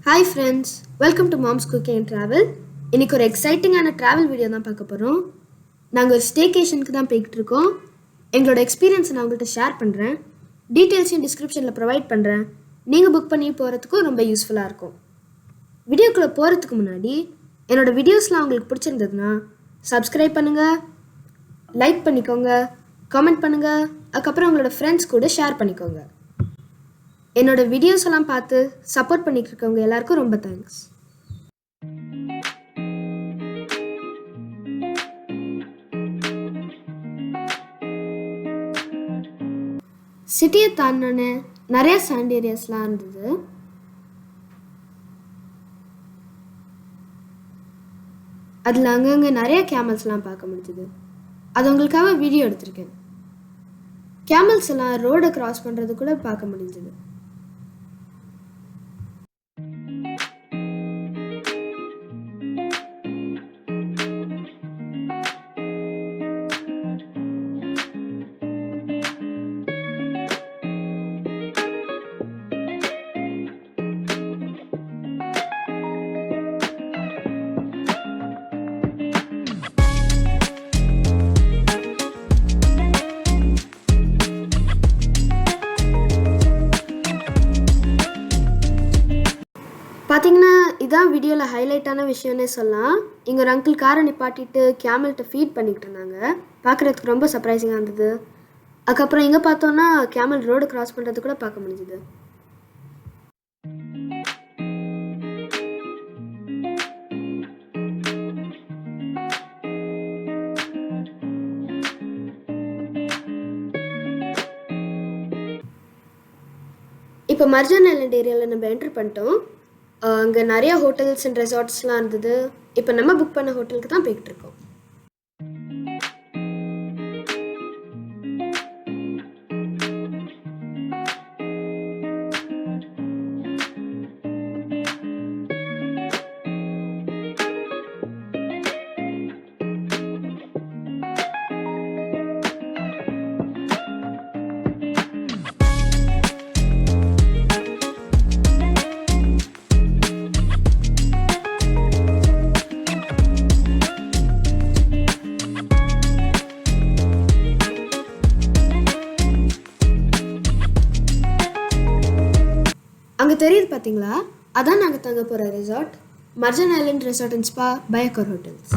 Hi friends, welcome to Mom's Cooking and Travel. இன்னைக்கு ஒரு எக்ஸைட்டிங்கான travel video தான் பார்க்க போகிறோம். நாங்கள் ஒரு ஸ்டேகேஷனுக்கு தான் போய்கிட்டு இருக்கோம். எங்களோட எக்ஸ்பீரியன்ஸை நான் உங்கள்கிட்ட ஷேர் பண்ணுறேன். டீட்டெயில்ஸையும் டிஸ்கிரிப்ஷனில் ப்ரொவைட் பண்ணுறேன். நீங்கள் புக் பண்ணி போகிறதுக்கும் ரொம்ப யூஸ்ஃபுல்லாக இருக்கும். வீடியோக்குள்ளே போகிறதுக்கு முன்னாடி என்னோட வீடியோஸ்லாம் உங்களுக்கு பிடிச்சிருந்ததுன்னா சப்ஸ்கிரைப் பண்ணுங்கள், லைக் பண்ணிக்கோங்க, கமெண்ட் பண்ணுங்கள், அதுக்கப்புறம் உங்களோட ஃப்ரெண்ட்ஸ் கூட ஷேர் பண்ணிக்கோங்க. என்னோட வீடியோஸ் எல்லாம் பார்த்து சப்போர்ட் பண்ணிட்டு இருக்கவங்க எல்லாருக்கும் ரொம்ப தேங்க்ஸ். சிட்டியை தாண்டினோன்னே நிறைய சாண்ட் ஏரியாஸ்லாம் இருந்தது. அதில் அங்கங்கே நிறைய கேமல்ஸ்லாம் பார்க்க முடிஞ்சுது. அது உங்களுக்காக வீடியோ எடுத்திருக்கேன். கேமல்ஸ் எல்லாம் ரோடை கிராஸ் பண்ணுறது கூட பார்க்க முடிஞ்சது. பார்த்தீங்கன்னா இதான் வீடியோவில் ஹைலைட்டான விஷயம்னே சொல்லலாம். இங்கே ஒரு அங்கிள் காரை நிப்பாட்டிட்டு கேமல்கிட்ட ஃபீட் பண்ணிக்கிட்டு இருந்தாங்க. பார்க்குறதுக்கு ரொம்ப சர்ப்ரைசிங்காக இருந்தது. அதுக்கப்புறம் இங்கே பார்த்தோன்னா கேமல் ரோடு கிராஸ் பண்ணுறது கூட பார்க்க முடிஞ்சுது. இப்போ மர்ஜான் ஐலண்ட் ஏரியாவில் நம்ம என்ட்ரு பண்ணிட்டோம். அங்கே நிறைய ஹோட்டல்ஸ் அண்ட் ரெசார்ட்ஸ்லாம் இருந்தது. இப்போ நம்ம புக் பண்ண ஹோட்டலுக்கு தான் போய்கிட்டு இருக்கோம். அங்கே தெரியுது பார்த்தீங்களா, அதான் நாங்கள் தங்க போகிற resort, Marjan island resort and spa by Accor hotels.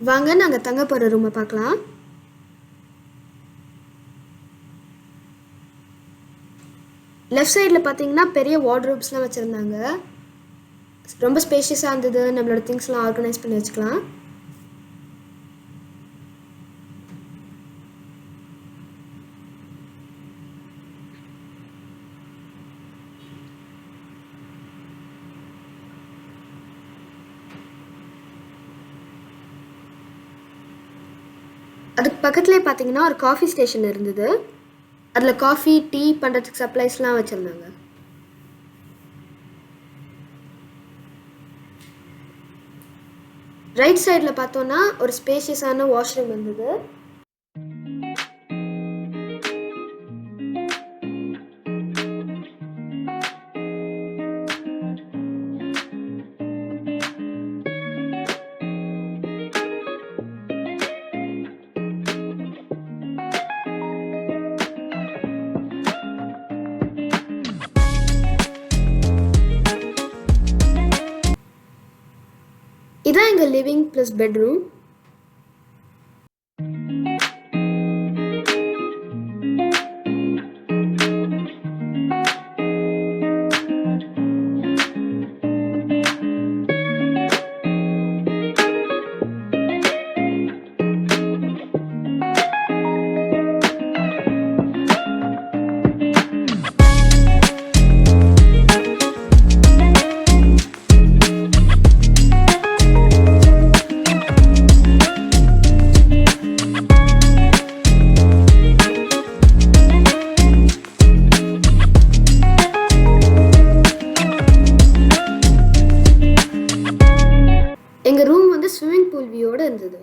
வாங்க நாங்கள் தங்க போகிற ரூமை பார்க்கலாம். லெஃப்ட் சைடில் பார்த்தீங்கன்னா பெரிய வார்ட்ரோப்ஸ்லாம் வச்சுருந்தாங்க. ரொம்ப ஸ்பேஷியஸாக இருந்தது. நம்மளோட திங்ஸ்லாம் ஆர்கனைஸ் பண்ணி வச்சுக்கலாம். அதுக்கு பக்கத்துலேயே பார்த்தீங்கன்னா ஒரு காஃபி ஸ்டேஷன் இருந்தது. அதில் காஃபி டீ பண்ணுறதுக்கு சப்ளைஸ்லாம் வச்சுருந்தாங்க. ரைட் சைடில் பார்த்தோன்னா ஒரு ஸ்பேஷியஸான வாஷ்ரூம் இருந்தது. இதான் எங்கள் லிவிங் ப்ளஸ் பெட்ரூம். எங்கள் ரூம் வந்து ஸ்விம்மிங் பூல் வியூவோடு இருந்தது.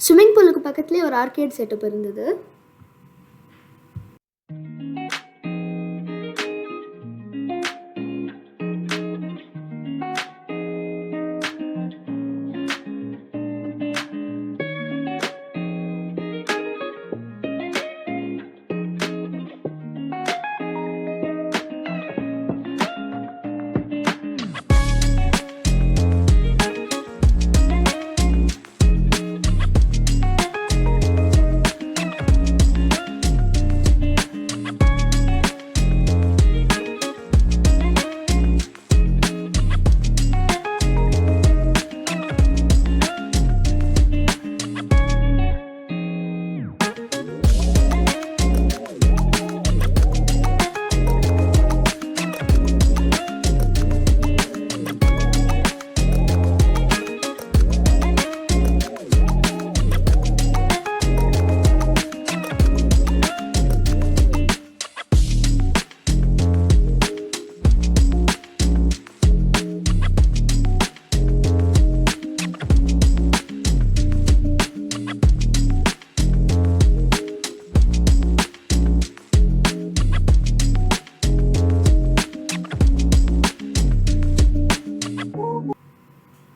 ஸ்விம்மிங் பூலுக்கு பக்கத்துலேயே ஒரு ஆர்கேட் செட்டப் இருந்தது.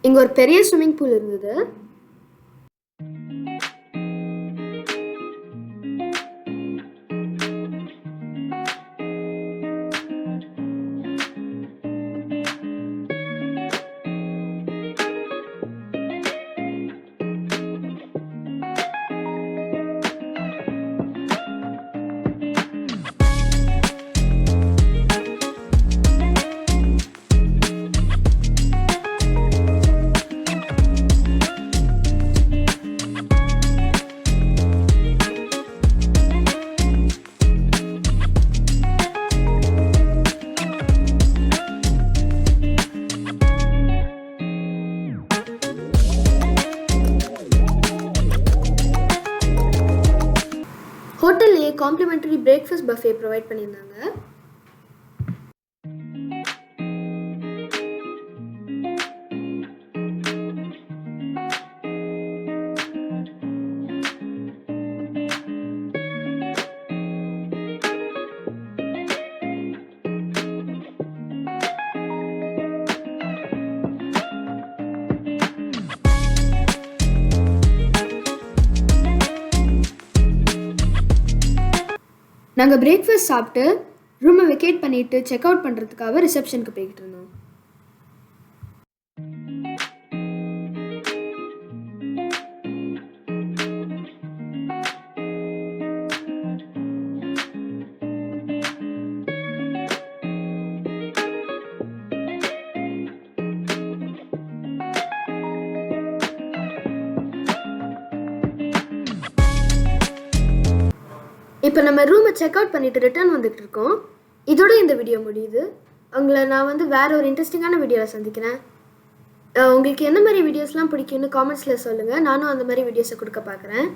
இங்கே ஒரு பெரிய ஸ்விம்மிங் பூல் இருந்தது. ஹோட்டல்லே காம்ப்ளிமெண்டரி பிரேக்ஃபாஸ்ட் பஃபே ப்ரொவைட் பண்ணியிருந்தாங்க. நாங்கள் பிரேக்ஃபாஸ்ட் சாப்பிட்டு ரூமை வெக்கேட் பண்ணிவிட்டு செக் அவுட் பண்ணுறதுக்காக ரிசப்ஷனுக்கு போய்கிட்டு இருந்தோம். இப்போ நம்ம ரூமை செக் அவுட் பண்ணிவிட்டு ரிட்டர்ன் வந்துட்டு இருக்கோம். இதோட இந்த வீடியோ முடியுது. உங்களை நான் வேறு ஒரு இன்ட்ரெஸ்டிங்கான வீடியோவில் சந்திக்கிறேன். உங்களுக்கு எந்த மாதிரி வீடியோஸ்லாம் பிடிக்கும்னு காமெண்ட்ஸில் சொல்லுங்கள். நானும் அந்த மாதிரி வீடியோஸை கொடுக்க பார்க்குறேன்.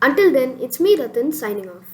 Until then, it's me Ratan signing off.